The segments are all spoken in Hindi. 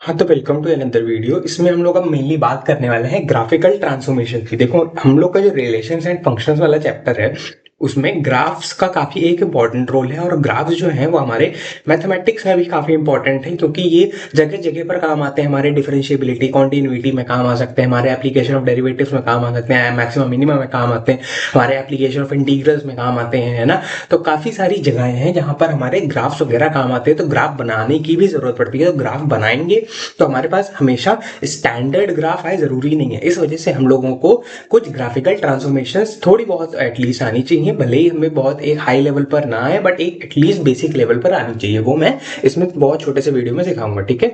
हाँ, तो वेलकम टू अनदर वीडियो। इसमें हम लोग अब मेनली बात करने वाले हैं ग्राफिकल ट्रांसफॉर्मेशन की। देखो, हम लोग का जो रिलेशंस एंड फंक्शंस वाला चैप्टर है उसमें ग्राफ्स का काफ़ी एक इम्पॉर्टेंट रोल है। और ग्राफ्स जो हैं वो हमारे मैथमेटिक्स में भी काफ़ी इंपॉर्टेंट है, क्योंकि ये जगह जगह पर काम आते हैं। हमारे डिफरेंशिएबिलिटी, कॉन्टिन्यूटी में काम आ सकते हैं, हमारे एप्लीकेशन ऑफ डेरिवेटिव्स में काम आ सकते हैं, मैक्सिमम मिनिमम में काम आते हैं, हमारे एप्लीकेशन ऑफ इंटीग्रल्स में काम आते हैं, है ना। तो काफ़ी सारी जगहें हैं जहाँ पर हमारे ग्राफ्स वगैरह काम आते हैं। तो ग्राफ बनाने की भी ज़रूरत पड़ती है। तो ग्राफ बनाएंगे तो हमारे पास हमेशा स्टैंडर्ड ग्राफ आए जरूरी नहीं है। इस वजह से हम लोगों को कुछ ग्राफिकल ट्रांसफॉर्मेशंस थोड़ी बहुत एटलीस्ट आनी चाहिए, भले ही हमें बहुत एक हाई लेवल पर ना आए, बट एक एटलीस्ट बेसिक लेवल पर आनी चाहिए। वो मैं इसमें बहुत छोटे से वीडियो में सिखाऊंगा, ठीक है।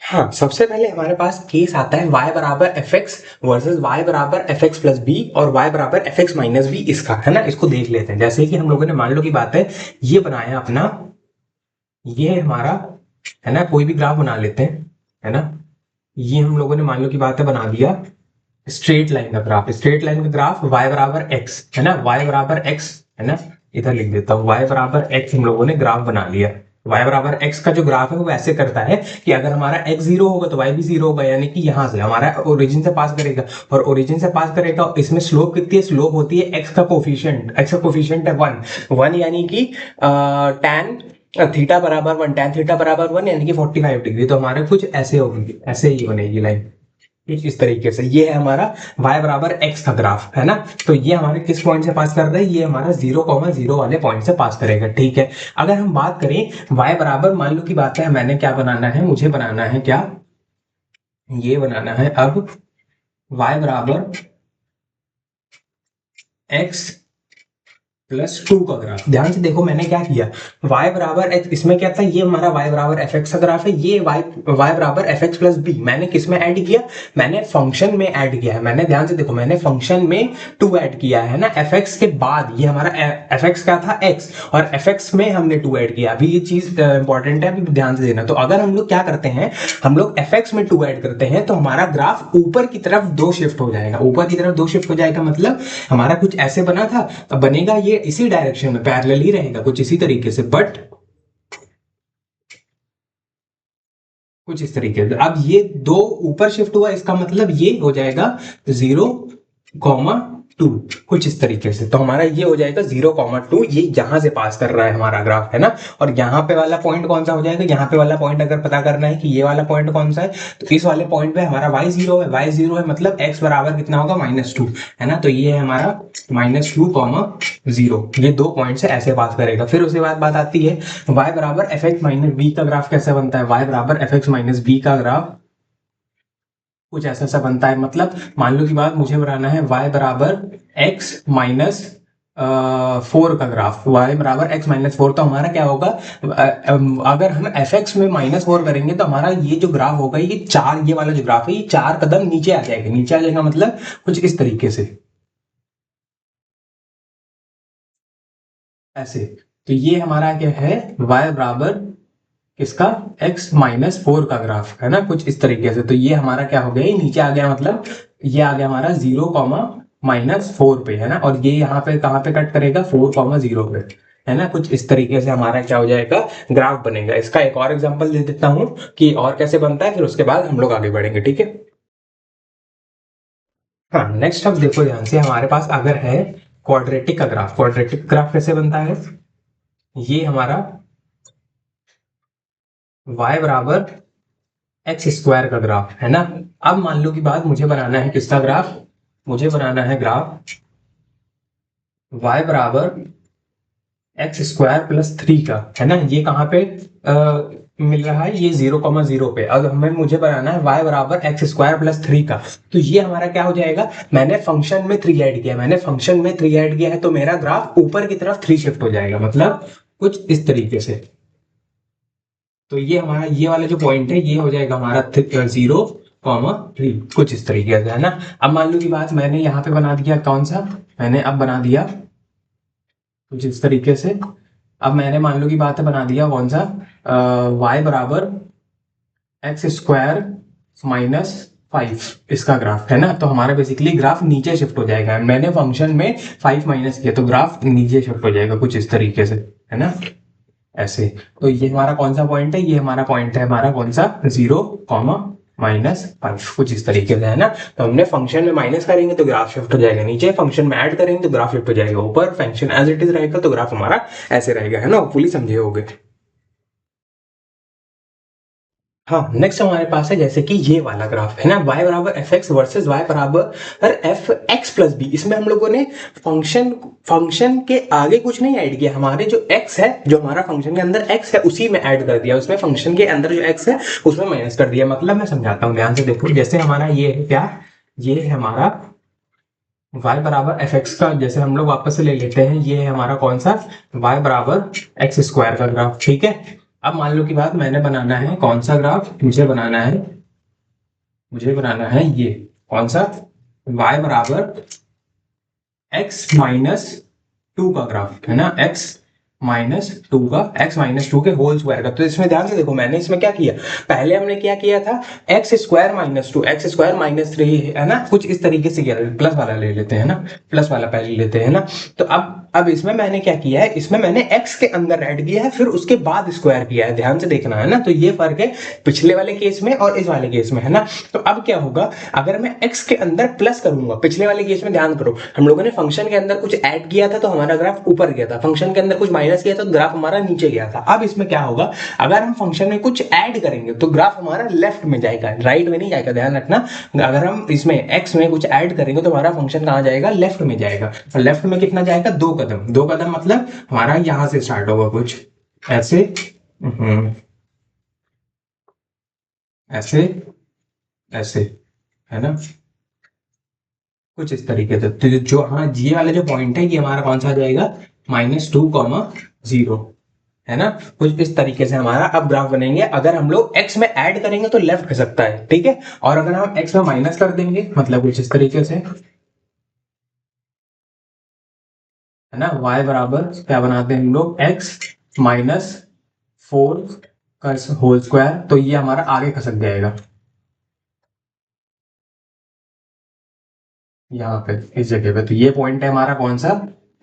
हाँ, सबसे पहले हमारे पास केस आता है y बराबर एफ एक्स वर्सेज y बराबर एफ एक्स प्लस बी और y बराबर एफ एक्स माइनस बी। इसका है ना, इसको देख लेते हैं। जैसे कि हम लोगों ने, मान लो की बात है, ये बनाया अपना, ये है हमारा, है ना, कोई भी ग्राफ बना लेते हैं, है ना। ये हम लोगों ने, मान लो की बात है, बना दिया स्ट्रेट लाइन का ग्राफ। स्ट्रेट लाइन का ग्राफ y बराबर x, है ना, y बराबर x, है ना। इधर लिख देता हूँ, y बराबर x हम लोगों ने ग्राफ बना लिया। y बराबर x का जो ग्राफ है वो ऐसे करता है कि अगर हमारा x जीरो होगा तो y भी जीरो होगा, यानी कि यहां से हमारा ओरिजिन से पास करेगा, और ओरिजिन से पास करेगा। इसमें स्लोप कितनी है? स्लोप होती है x का कोफिशिएंट। x का कोफिशिएंट है 1 यानी कि tan थीटा बराबर 1, tan थीटा बराबर 1 यानी कि 45 डिग्री। तो हमारे कुछ ऐसे होगी, ऐसे ही बनेगी लाइन इस तरीके से। ये है हमारा y बराबर x का ग्राफ, है ना। तो ये हमारे किस पॉइंट से पास कर रहा है? ये हमारा 0,0 वाले पॉइंट से पास करेगा, ठीक है। अगर हम बात करें y बराबर, मान लो की बात है, मैंने क्या बनाना है, मुझे बनाना है क्या, ये बनाना है अब y बराबर x प्लस 2 का ग्राफ। ध्यान से देखो मैंने क्या किया, y बराबर x, इसमें क्या था, ये हमारा y बराबर एफ एक्स का ग्राफ है, ये y बराबर एफ एक्स प्लस बी मैंने किस में ऐड किया? मैंने फंक्शन में ऐड किया है। मैंने, ध्यान से देखो, मैंने फंक्शन में 2 ऐड किया है ना, एफ एक्स के बाद। ये हमारा एफ एक्स क्या था? x, और एफ एक्स में हमने 2 ऐड किया। अभी ये चीज इंपॉर्टेंट है, अभी ध्यान से देना। तो अगर हम लोग क्या करते हैं, हम लोग एफ एक्स में 2 ऐड करते हैं तो हमारा ग्राफ ऊपर की तरफ 2 शिफ्ट हो जाएगा। ऊपर की तरफ 2 शिफ्ट हो जाएगा मतलब हमारा कुछ ऐसे बना था, अब बनेगा ये इसी डायरेक्शन में, पैरेलल ही रहेगा कुछ इसी तरीके से, बट कुछ इस तरीके से। अब ये 2 ऊपर शिफ्ट हुआ, इसका मतलब ये हो जाएगा 0,2, कुछ इस तरीके से। तो हमारा ये हो जाएगा 0,2, ये यहां से पास कर रहा है हमारा ग्राफ, है ना। और यहाँ पे वाला पॉइंट कौन सा हो जाएगा? यहाँ पे वाला पॉइंट अगर पता करना है कि ये वाला पॉइंट कौन सा है, तो इस वाले पॉइंट पे हमारा y जीरो है। y जीरो है मतलब x बराबर कितना होगा? -2, है ना। तो ये है हमारा -2,0। ये 2 पॉइंट से ऐसे पास करेगा। फिर उसके बाद बात आती है y बराबर एफ एक्स माइनस बी का ग्राफ कैसे बनता है। y बराबर एफ एक्स माइनस बी का ग्राफ कुछ ऐसा सा बनता है। मतलब मान लो की बात, मुझे बनाना है y बराबर x माइनस 4 का ग्राफ। y बराबर x माइनस 4, तो हमारा क्या होगा, अगर हम एफ एक्स में -4 करेंगे तो हमारा ये जो ग्राफ होगा, ये 4, ये वाला जो ग्राफ है, ये 4 कदम नीचे आ जाएगा। नीचे आ जाएगा मतलब कुछ इस तरीके से, ऐसे। तो ये हमारा क्या है, y बराबर इसका x -4 का ग्राफ, है ना, कुछ इस तरीके से। तो ये हमारा क्या हो गया, ये नीचे आ गया, मतलब ये आ गया हमारा 0,-4 पे, है ना। और ये यहाँ पे कहाँ पे कट करेगा? 4,0 पे, है ना। कुछ इस तरीके से हमारा क्या हो जाएगा, ग्राफ बनेगा। इसका एक और एग्जांपल दे देता हूं कि और कैसे बनता है, फिर उसके बाद हम लोग आगे बढ़ेंगे, ठीक है। हाँ, नेक्स्ट अब देखो ध्यान से, हमारे पास अगर है क्वाड्रेटिक का ग्राफ। क्वाड्रेटिक ग्राफ कैसे बनता है? ये हमारा y बराबर एक्स स्क्वायर का ग्राफ, है ना। अब मान लो की बात, मुझे बनाना है किसका ग्राफ? मुझे बनाना है ग्राफ y बराबर एक्स स्क्वायर प्लस 3 का, है ना। ये कहाँ पे मिल रहा है? ये 0,0 पे। अब हमें, मुझे बनाना है y बराबर एक्स स्क्वायर प्लस 3 का। तो ये हमारा क्या हो जाएगा, मैंने फंक्शन में 3 ऐड किया, मैंने फंक्शन में 3 ऐड किया है, तो मेरा ग्राफ ऊपर की तरफ 3 शिफ्ट हो जाएगा, मतलब कुछ इस तरीके से। तो ये हमारा, ये वाला जो पॉइंट है, ये हो जाएगा हमारा 0,3, कुछ इस तरीके से, है ना। अब मान लो की बात, मैंने यहाँ पे बना दिया कौन सा, मैंने अब बना दिया कुछ इस तरीके से। अब मैंने, मान लो की बात है, बना दिया कौन सा, y बराबर एक्स स्क्वायर -5, इसका ग्राफ, है ना। तो हमारा बेसिकली ग्राफ नीचे शिफ्ट हो जाएगा। मैंने फंक्शन में 5 माइनस किया तो ग्राफ नीचे शिफ्ट हो जाएगा कुछ इस तरीके से, है ना। ऐसे। तो ये हमारा कौन सा पॉइंट है, ये हमारा पॉइंट है हमारा कौन सा, 0, -5, कुछ इस तरीके से है ना। तो हमने फंक्शन में माइनस करेंगे तो ग्राफ शिफ्ट हो जाएगा नीचे, फंक्शन में ऐड करेंगे तो ग्राफ शिफ्ट हो जाएगा ऊपर, फंक्शन एज इट इज रहेगा तो ग्राफ हमारा ऐसे रहेगा, है ना। फुली समझे होगे। हाँ, नेक्स्ट हमारे पास है जैसे कि ये वाला ग्राफ है ना, y बराबर एफ एक्स वर्सेज y बराबर एफ एक्स प्लस बी। इसमें हम लोगों ने फंक्शन फंक्शन के आगे कुछ नहीं ऐड किया, हमारे जो x है, जो हमारा फंक्शन के अंदर x है उसी में ऐड कर दिया, उसमें फंक्शन के अंदर जो x है उसमें माइनस कर दिया। मतलब मैं समझाता हूँ, ध्यान से देखो। जैसे हमारा ये है क्या, ये है हमारा y बराबर एफ एक्स का, जैसे हम लोग वापस से ले लेते हैं, ये है हमारा कौन सा, y बराबर एक्स स्क्वायर का ग्राफ, ठीक है। अब मान लो की बात, मैंने बनाना है कौन सा ग्राफ, मुझे बनाना है ये कौन सा, y बराबर x माइनस 2 का ग्राफ, है ना, x माइनस टू के होल स्क्वायर का। तो इसमें ध्यान से देखो, मैंने इसमें क्या किया, पहले हमने क्या किया था, x square minus two, x square minus three, है ना, कुछ इस तरीके से किया। प्लस वाला ले लेते हैं ना, प्लस वाला पहले लेते हैं ना। तो अब इसमें मैंने क्या किया है, इसमें मैंने x के अंदर ऐड किया है, फिर उसके बाद स्क्वायर किया है, ध्यान से देखना, है ना। तो ये फर्क है पिछले वाले केस में और इस वाले केस में, है ना। तो अब क्या होगा, अगर मैं x के अंदर प्लस करूंगा, पिछले वाले केस में ध्यान करो, हम लोगों ने फंक्शन के अंदर कुछ ऐड किया था तो हमारा ग्राफ ऊपर गया था, फंक्शन के अंदर कुछ माइनस किया था तो ग्राफ हमारा नीचे गया था। अब इसमें क्या होगा, अगर हम फंक्शन में कुछ ऐड करेंगे तो ग्राफ हमारा लेफ्ट में जाएगा, राइट में नहीं जाएगा, ध्यान रखना। अगर हम इसमें x में कुछ ऐड करेंगे तो हमारा फंक्शन कहां जाएगा, लेफ्ट में जाएगा। और लेफ्ट में कितना जाएगा, 2 कदम, 2 कदम मतलब हमारा यहां से स्टार्ट होगा कुछ ऐसे, ऐसे, ऐसे, है ना, कुछ इस तरीके से। तो जो, हाँ, ये वाला जो पॉइंट है ये हमारा कौन सा आ जाएगा, -2, 0, है ना। कुछ इस तरीके से हमारा अब ग्राफ बनेंगे। अगर हम लोग x में ऐड करेंगे तो लेफ्ट हो सकता है, ठीक है। और अगर हम x में माइनस कर देंगे, मतलब कुछ इस तरीके से, है ना, y बराबर क्या बनाते हैं हम लोग, x -4 का होल स्क्वायर, तो ये हमारा आगे खसक जाएगा यहाँ पे, इस जगह पे। तो ये पॉइंट है हमारा कौन सा,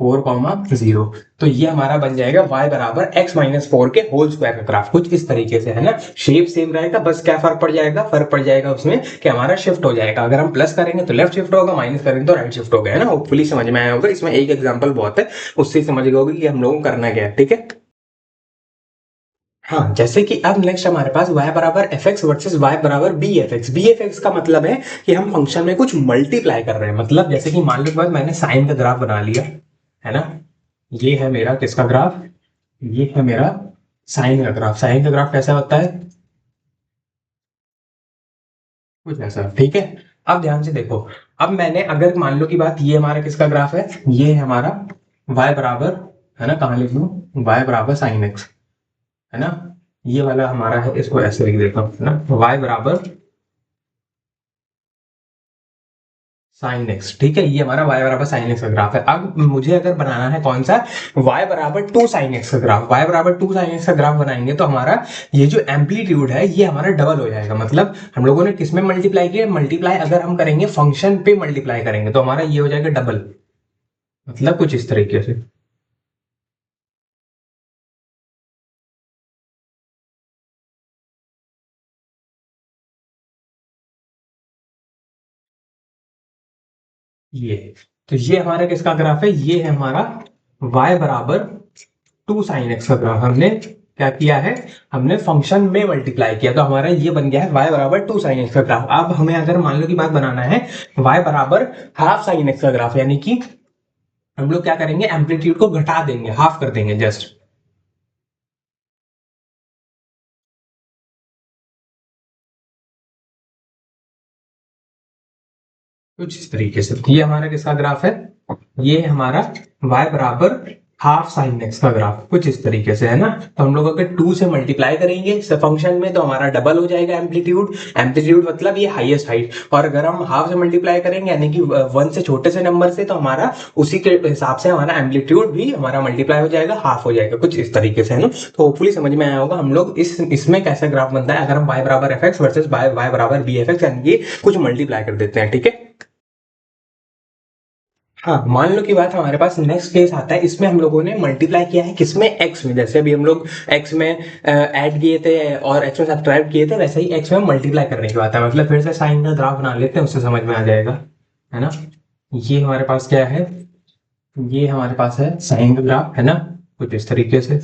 4, 0। तो ये हमारा बन जाएगा y बराबर x-4 के होल स्क्वायर का ग्राफ, कुछ इस तरीके से, है ना। शेप सेम रहेगा, बस क्या फर्क पड़ जाएगा, फर्क पड़ जाएगा उसमें कि हमारा शिफ्ट हो जाएगा। अगर हम प्लस करेंगे तो लेफ्ट शिफ्ट होगा, माइनस करेंगे तो राइट शिफ्ट होगा, है ना। होपफुली समझ में आया होगा। इसमें एक एग्जाम्पल बहुत है, उससे समझ गए होगे कि हम लोगों को करना क्या है, ठीक है। हाँ, जैसे कि अब नेक्स्ट हमारे पास y बराबर एफ एक्स वर्सेज y बराबर b f x. B f x का मतलब है कि हम फंक्शन में कुछ मल्टीप्लाई कर रहे हैं। मतलब जैसे कि मान लो बाद मैंने साइन का ग्राफ बना लिया, है ना, ये है मेरा किसका ग्राफ, ये है मेरा साइन का ग्राफ। साइन का ग्राफ कैसा होता है, कुछ ऐसा, ठीक है। अब ध्यान से देखो, अब मैंने अगर मान लो की बात, ये हमारा किसका ग्राफ है, ये है हमारा y बराबर, है ना, कहाँ लिख लूं, y बराबर साइन एक्स, है ना। ये वाला हमारा है, इसको ऐसे लिख देता हूँ, है ना, y बराबर साइन एक्स, ठीक है। ये हमारा y बराबर साइन एक्स का ग्राफ है। अब मुझे अगर बनाना है कौन सा, y बराबर 2 साइन एक्स का ग्राफ। y बराबर 2 साइन एक्स का ग्राफ बनाएंगे तो हमारा ये जो एम्पलीट्यूड है ये हमारा डबल हो जाएगा। मतलब हम लोगों ने किसमें मल्टीप्लाई किया, मल्टीप्लाई अगर हम करेंगे फंक्शन पे मल्टीप्लाई करेंगे तो हमारा ये हो जाएगा डबल, मतलब कुछ इस तरीके से। ये, तो ये हमारा किसका ग्राफ है, ये है हमारा y बराबर 2 साइन एक्स का ग्राफ। हमने क्या किया है, हमने फंक्शन में मल्टीप्लाई किया तो हमारा ये बन गया है y बराबर 2 साइन एक्स का ग्राफ। अब हमें अगर मान लो की बात बनाना है y बराबर हाफ साइन एक्स का ग्राफ, यानी कि हम लोग क्या करेंगे, एम्पलीट्यूड को घटा देंगे, हाफ कर देंगे जस्ट, कुछ इस तरीके से। ये हमारा किसका ग्राफ है, ये हमारा y बराबर हाफ साइन एक्स का ग्राफ, कुछ इस तरीके से, है ना। तो हम लोग अगर 2 से मल्टीप्लाई करेंगे फंक्शन में तो हमारा डबल हो जाएगा एम्पलीट्यूड। एम्पलीट्यूड मतलब ये हाईएस्ट हाइट। और अगर हम हाफ से मल्टीप्लाई करेंगे यानी कि 1 से छोटे से नंबर से, तो हमारा उसी के हिसाब से हमारा एम्पलीट्यूड भी हमारा मल्टीप्लाई हो जाएगा, हाफ हो जाएगा, कुछ इस तरीके से, है ना। तो होपफुली समझ में आया होगा हम लोग इसमें कैसा ग्राफ बनता है अगर हम y बराबर एफ एक्स वर्सेज y बराबर बी एफ एक्स, यानी कि कुछ मल्टीप्लाई कर देते हैं, ठीक है। हाँ, मान लो की बात हमारे पास नेक्स्ट केस आता है, इसमें हम लोगों ने मल्टीप्लाई किया है किसमें, एक्स में। जैसे अभी हम लोग एक्स में ऐड किए थे और एक्स में सब्ट्रैक्ट किए थे, वैसे ही एक्स में मल्टीप्लाई करने की बात है। मतलब फिर से साइन का ग्राफ बना लेते हैं, उससे समझ में आ जाएगा, है ना। ये हमारे पास क्या है, ये हमारे पास है साइन का ग्राफ, है ना, कुछ इस तरीके से।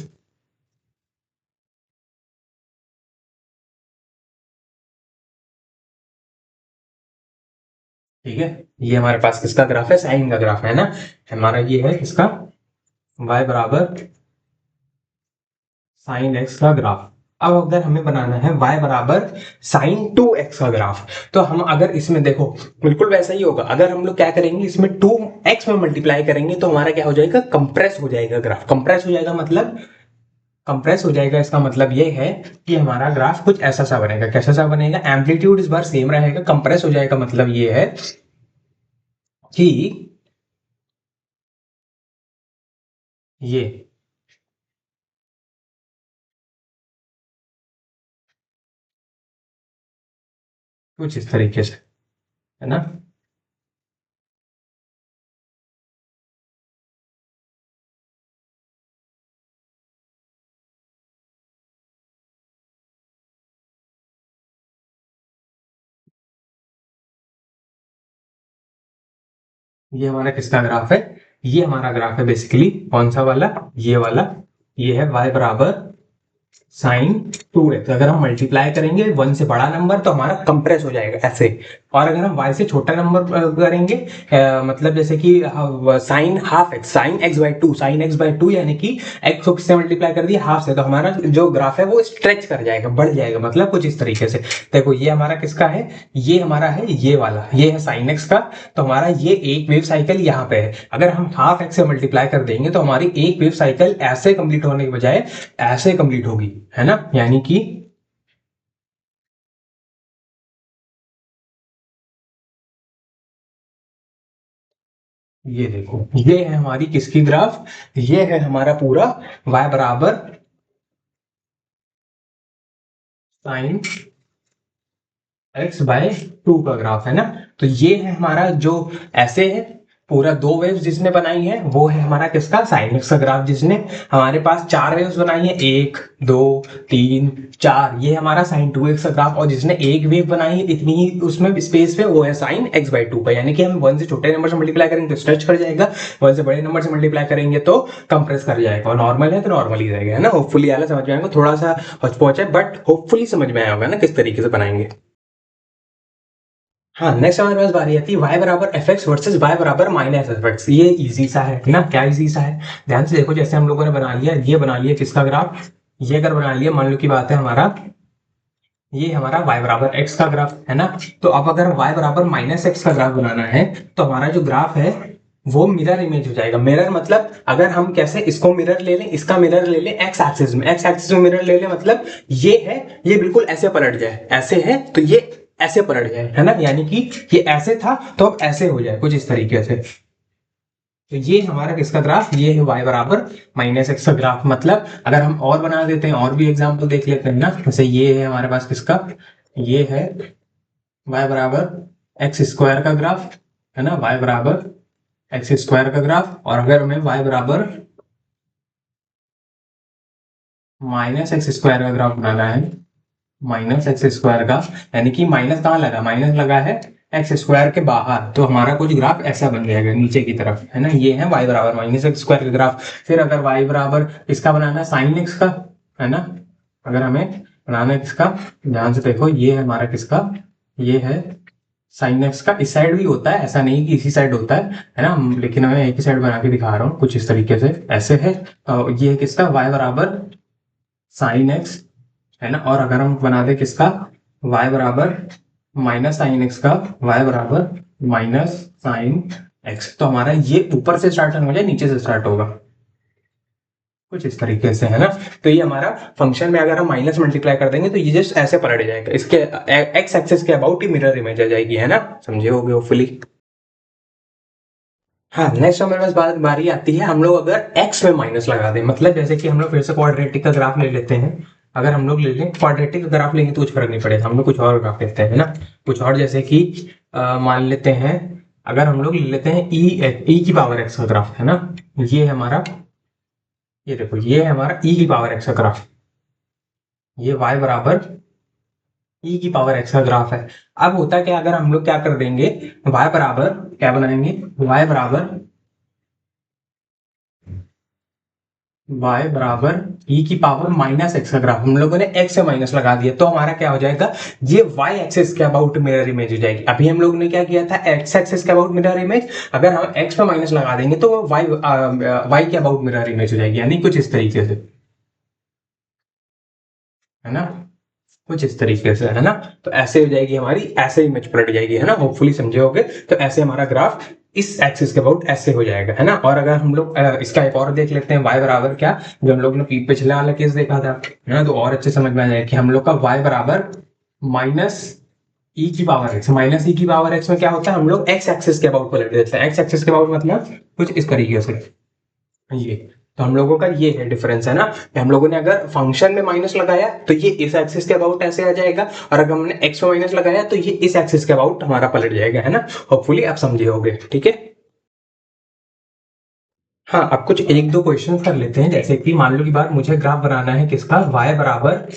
ठीक है, ये हमारे पास किसका ग्राफ है, साइन का ग्राफ है ना। हमारा ये है किसका, y बराबर साइन एक्स का ग्राफ। अब अगर हमें बनाना है y बराबर साइन 2x का ग्राफ, तो हम अगर इसमें देखो बिल्कुल वैसा ही होगा। अगर हम लोग क्या करेंगे, इसमें 2x में मल्टीप्लाई करेंगे तो हमारा क्या हो जाएगा, कंप्रेस हो जाएगा ग्राफ। कंप्रेस हो जाएगा मतलब, कंप्रेस हो जाएगा इसका मतलब ये है कि हमारा ग्राफ कुछ ऐसा सा बनेगा। कैसा सा बनेगा, एम्पलीट्यूड इस बार सेम रहेगा। कंप्रेस हो जाएगा मतलब ये है कि ये कुछ इस तरीके से, है ना। ये हमारा किसका ग्राफ है, ये हमारा ग्राफ है बेसिकली कौन सा वाला, ये वाला। ये है y बराबर साइन 2x। अगर हम मल्टीप्लाई करेंगे वन से बड़ा नंबर तो हमारा कंप्रेस हो जाएगा ऐसे। और अगर हम y से छोटा नंबर करेंगे, मतलब जैसे कि sine half x, sine x by two, sine x by two यानी कि x को किससे मल्टीप्लाई कर दिया, हाफ से, तो हमारा जो ग्राफ है वो स्ट्रेच कर जाएगा, बढ़ जाएगा। मतलब कुछ इस तरीके से देखो, ये हमारा किसका है, ये हमारा है ये वाला, ये है साइन एक्स का। तो हमारा ये एक वेव साइकिल यहाँ पे है। अगर हम हाफ एक्स से मल्टीप्लाई कर देंगे तो हमारी एक वेव साइकिल ऐसे कंप्लीट होने के बजाय ऐसे कंप्लीट होगी, है ना। यानी कि ये देखो, ये है हमारी किसकी ग्राफ, ये है हमारा पूरा y बराबर साइन एक्स बाय टू का ग्राफ, है ना। तो ये है हमारा जो ऐसे है, पूरा दो वेव्स जिसने बनाई है वो है हमारा किसका, साइन एक्स का ग्राफ। जिसने हमारे पास चार वेव्स बनाई है, एक दो तीन चार, ये हमारा साइन 2x का ग्राफ। और जिसने एक वेव बनाई है इतनी ही उसमें स्पेस पे, वो है साइन एक्स बाई टू का। यानी कि हम वन से छोटे नंबर से मल्टीप्लाई करेंगे तो स्ट्रेच कर जाएगा, वन से बड़े नंबर से मल्टीप्लाई करेंगे तो कंप्रेस कर जाएगा। और नॉर्मल है तो नॉर्मल ही रहेगा, है ना। होपफुली आला समझ में आएगा, थोड़ा सा हौच है बट होपफुली समझ में आया होगा ना किस तरीके से बनाएंगे। हाँ, नेक्स्ट हमारे पास बारी आती है y बराबर एफ एक्स वर्सेज y बराबर माइनस एफ एक्स। ये इजी सा है ना, क्या इजी सा है, ध्यान से देखो। जैसे हम लोगों ने बना लिया, ये बना लिया किसका ग्राफ, ये अगर बना लिया, मान लो की बात है हमारा, ये हमारा y बराबर x का ग्राफ, है ना। तो अब अगर y बराबर माइनस एक्स का ग्राफ बनाना है तो हमारा जो ग्राफ है वो मिरर इमेज हो जाएगा। मिरर मतलब अगर हम कैसे इसको मिरर ले लें, इसका मिरर ले लें एक्स एक्सिस में, एक्स एक्सिस में मिरर ले लें, मतलब ये है, ये बिल्कुल ऐसे पलट जाए, ऐसे है तो ये ऐसे पलट जाए, है ना। यानी कि ये ऐसे था तो अब ऐसे हो जाए, कुछ इस तरीके से। तो ये हमारा किसका ग्राफ, ये है y बराबर माइनस एक्स का ग्राफ। मतलब अगर हम और बना देते हैं, और भी एग्जाम्पल देख लेते हैं ना। जैसे ये है हमारे पास किसका, ये है y बराबर एक्स स्क्वायर का ग्राफ, है ना, y बराबर एक्स स्क्वायर का ग्राफ। और अगर हमें y बराबर माइनस एक्स स्क्वायर का ग्राफ बनाना है, माइनस एक्स स्क्वायर का, यानी कि माइनस कहाँ लगा, माइनस लगा है एक्स स्क्वायर के बाहर, तो हमारा कुछ ग्राफ ऐसा बन जाएगा नीचे की तरफ, है ना। ये है y बराबर माइनस एक्स स्क्वायर का ग्राफ। फिर अगर y बराबर इसका बनाना है साइन एक्स का, है ना, अगर हमें बनाना है किसका, ध्यान से देखो, ये है हमारा किसका, ये है साइन एक्स का। इस साइड भी होता है, ऐसा नहीं कि इसी साइड होता है ना, लेकिन मैं एक ही साइड बना के दिखा रहा हूँ कुछ इस तरीके से, ऐसे है। ये है किसका, y बराबर साइन एक्स, है ना। और अगर हम बना दे किसका, y बराबर माइनस साइन एक्स का, y बराबर माइनस साइन एक्स, तो हमारा ये ऊपर से स्टार्ट होगा या नीचे से स्टार्ट होगा, कुछ इस तरीके से, है ना। तो ये हमारा फंक्शन में अगर हम माइनस मल्टीप्लाई कर देंगे तो ये जस्ट ऐसे पलट जाएगा, इसके एक्स एक्सेस के अबाउट ही मिरर इमेज आ जाएगी, है ना। समझे होगे होपफुली। हाँ, नेक्स्ट हमारे पास बारी आती है, हम लोग अगर x में माइनस लगा दें, मतलब जैसे कि हम लोग फिर से क्वाड्रेटिक का ग्राफ ले लेते हैं। अगर हम लोग ले लें क्वाड्रेटिक का ग्राफ लेंगे तो कुछ फर्क नहीं पड़ेगा, हम लोग कुछ और ग्राफ लेते हैं, है ना। कुछ और जैसे कि मान लेते हैं अगर हम लोग ले लेते हैं ई की पावर एक्स का ग्राफ, है ना, ये है हमारा, ये देखो ये है हमारा ई की पावर एक्स का ग्राफ, ये y बराबर ई की पावर एक्स का ग्राफ है। अब होता क्या, अगर हम लोग क्या कर देंगे, y बराबर क्या बनाएंगे, y बराबर ई की पावर माइनस एक्स का ग्राफ, हम लोगों ने एक्स से माइनस लगा दिया तो हमारा क्या हो जाएगा, ये वाई एक्सिस के अबाउट मिरर इमेज हो जाएगी। अभी हम लोगों ने क्या किया था, एक्स एक्सिस के अबाउट मिरर इमेज, अगर हम एक्स पे माइनस लगा देंगे तो वो वाई के अबाउट मिरर इमेज हो जाएगी, यानी कुछ इस तरीके से, है ना, कुछ इस तरीके से, है ना। तो ऐसे हो जाएगी हमारी, ऐसे इमेज पलट जाएगी, है ना, होपफुली समझे होगे। तो ऐसे हमारा ग्राफ इस एक्सिस के अबाउट ऐसे हो जाएगा, है ना। और अगर हम लोग इसका एक और देख लेते हैं, y बराबर क्या, जो हम लोग ने पिछले वाला केस देखा था, है ना, तो और अच्छे समझ में आ जाएगा कि हम लोग का y बराबर माइनस ई की पावर एक्स, माइनस ई की पावर एक्स में क्या होता है, हम लोग एक्स एक्सिस के अबाउट पलट देते हैं। एक्स एक्सिस के अबाउट मतलब कुछ इस तरीके से, ये तो हम लोगों का ये है डिफरेंस, है ना। हम लोगों ने अगर फंक्शन में माइनस लगाया तो ये इस एक्सिस के अबाउट ऐसे आ जाएगा, और अगर हमने एक्स में माइनस लगाया तो ये इस एक्सिस के अबाउट हमारा पलट जाएगा, है ना। होपफुली आप समझे होगे, ठीक है। हाँ, अब कुछ एक दो क्वेश्चन कर लेते हैं। जैसे कि मान लो की बार मुझे ग्राफ बनाना है किसका, y बराबर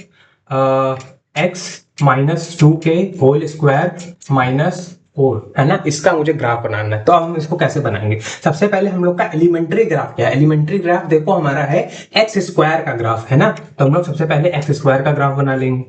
एक्स माइनस टू के होल स्क्वायर माइनस फोर, है ना, इसका मुझे ग्राफ बनाना है। तो अब हम इसको कैसे बनाएंगे, सबसे पहले हम लोग का एलिमेंट्री ग्राफ क्या है, एलिमेंट्री ग्राफ देखो हमारा है एक्स स्क्वायर का ग्राफ, है ना। तो हम लोग सबसे पहले एक्स स्क्वायर का ग्राफ बना लेंगे,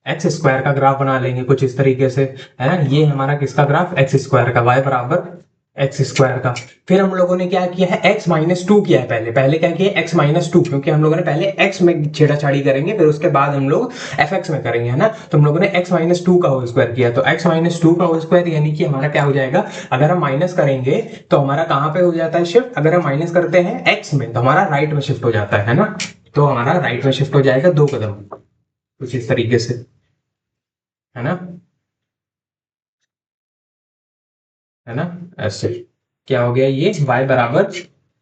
एक्स स्क्वायर का ग्राफ बना लेंगे कुछ इस तरीके से, है ना। ये हमारा किसका ग्राफ, एक्स स्क्वायर का, y बराबर एक्स स्क्वायर का। फिर हम लोगों ने क्या किया है, x माइनस टू किया है, पहले क्या किया, x माइनस टू, क्योंकि हम लोगों ने पहले x में छेड़ाछाड़ी करेंगे, फिर उसके बाद हम लोग fx में करेंगे, है ना। तो हम लोगों ने x माइनस टू का होल स्क्वायर किया, तो x माइनस टू का होल स्क्वायर यानी कि हमारा क्या हो जाएगा, अगर हम माइनस करेंगे तो हमारा कहाँ पे हो जाता है शिफ्ट, अगर हम माइनस करते हैं x में तो हमारा राइट में शिफ्ट हो जाता है ना। तो हमारा राइट में शिफ्ट हो जाएगा 2 कदम, कुछ इस तरीके से, है ना, है ना। ऐसे क्या हो गया, ये y बराबर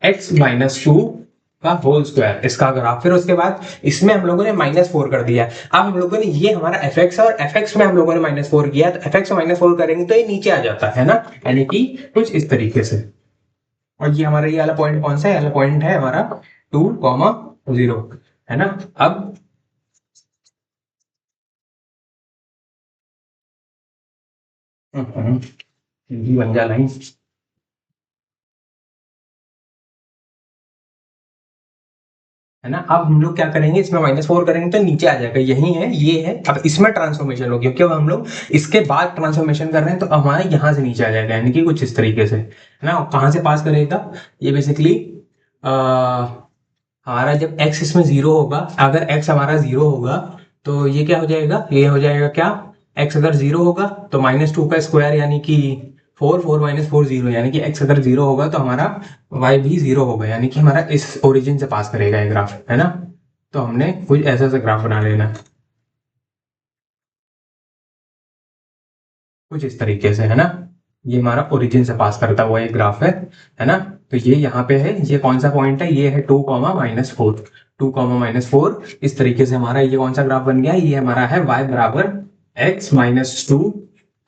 x माइनस टू का होल स्क्वायर, इसका ग्राफ। फिर उसके बाद इसमें हम लोगों ने माइनस फोर कर दिया। अब हम लोगों ने, ये हमारा fx है और fx में हम लोगों ने माइनस फोर किया, तो fx में माइनस फोर करेंगे तो ये नीचे आ जाता है ना, यानी कि कुछ इस तरीके से। और ये हमारा ये वाला पॉइंट कौन सा है, ये वाला पॉइंट है हमारा 2,0, है ना। अब बन जा लाइन, है ना। अब हम लोग क्या करेंगे, इसमें माइनस फोर करेंगे तो नीचे आ जाएगा, यही है, ये है। अब इसमें ट्रांसफॉर्मेशन होगी, क्योंकि अब हम लोग इसके बाद ट्रांसफॉर्मेशन कर रहे हैं तो हमारे यहाँ से नीचे आ जाएगा, यानी कि कुछ इस तरीके से, है ना। कहाँ से पास करेगा, ये बेसिकली हमारा जब x इसमें जीरो होगा, अगर x हमारा जीरो होगा तो ये क्या हो जाएगा, ये हो जाएगा क्या, x अगर जीरो होगा तो माइनस टू का स्क्वायर यानी कि four, four minus four zero, यानी कि x अगर जीरो होगा तो हमारा y भी जीरो होगा, यानी कि हमारा इस ओरिजिन से पास करेगा ये ग्राफ, है ना। तो हमने कुछ ऐसा ऐसा ग्राफ बना लेना है, कुछ इस तरीके से, है ना। ये हमारा ओरिजिन से पास करता हुआ एक ग्राफ है ना। तो ये यहाँ पे है, ये कौन सा पॉइंट है, ये है 2,-4, 2,-4, इस तरीके से हमारा ये कौन सा ग्राफ बन गया, ये हमारा है y बराबर x माइनस टू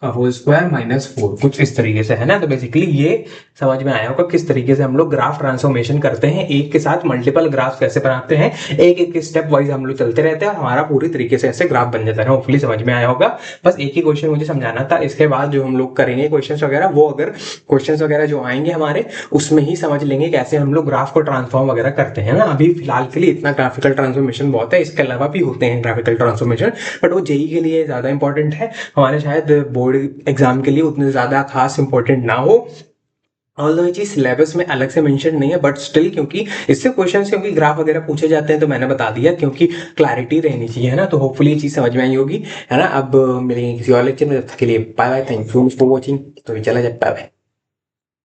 का होल स्क्वायर माइनस फोर, कुछ इस तरीके से, है ना। तो बेसिकली ये समझ में आया होगा किस तरीके से हम लोग ग्राफ ट्रांसफॉर्मेशन करते हैं, एक के साथ मल्टीपल ग्राफ कैसे बनाते हैं, एक एक स्टेप वाइज हम लोग चलते रहते हैं और हमारा पूरी तरीके से ऐसे ग्राफ बन जाता है। होपफुली समझ में आया होगा। बस एक ही क्वेश्चन मुझे समझाना था, इसके बाद जो हम लोग करेंगे क्वेश्चन वगैरह, वो अगर क्वेश्चन वगैरह जो आएंगे हमारे उसमें ही समझ लेंगे कैसे हम लोग ग्राफ को ट्रांसफॉर्म वगैरह करते हैं ना। अभी फिलहाल के लिए इतना ग्राफिकल ट्रांसफॉर्मेशन बहुत है, इसके अलावा भी होते हैं ग्राफिकल ट्रांसफॉर्मेशन, बट वो जेई के लिए ज्यादा इंपॉर्टेंट है, हमारे शायद बोर्ड एग्जाम के लिए उतने ज्यादा खास इंपॉर्टेंट ना हो। ऑल्दो ये चीज सिलेबस में अलग से मेंशन नहीं है, बट स्टिल क्योंकि इससे क्वेश्चन, क्योंकि ग्राफ वगैरह पूछे जाते हैं तो मैंने बता दिया, क्योंकि क्लैरिटी रहनी चाहिए, है ना। तो होपफुली ये चीज समझ में आई होगी, है ना। अब मिलेंगे किसी और लेक्चर में, तब तक के लिए bye bye, thank you for watching. तो चला जाए, बाय बाय।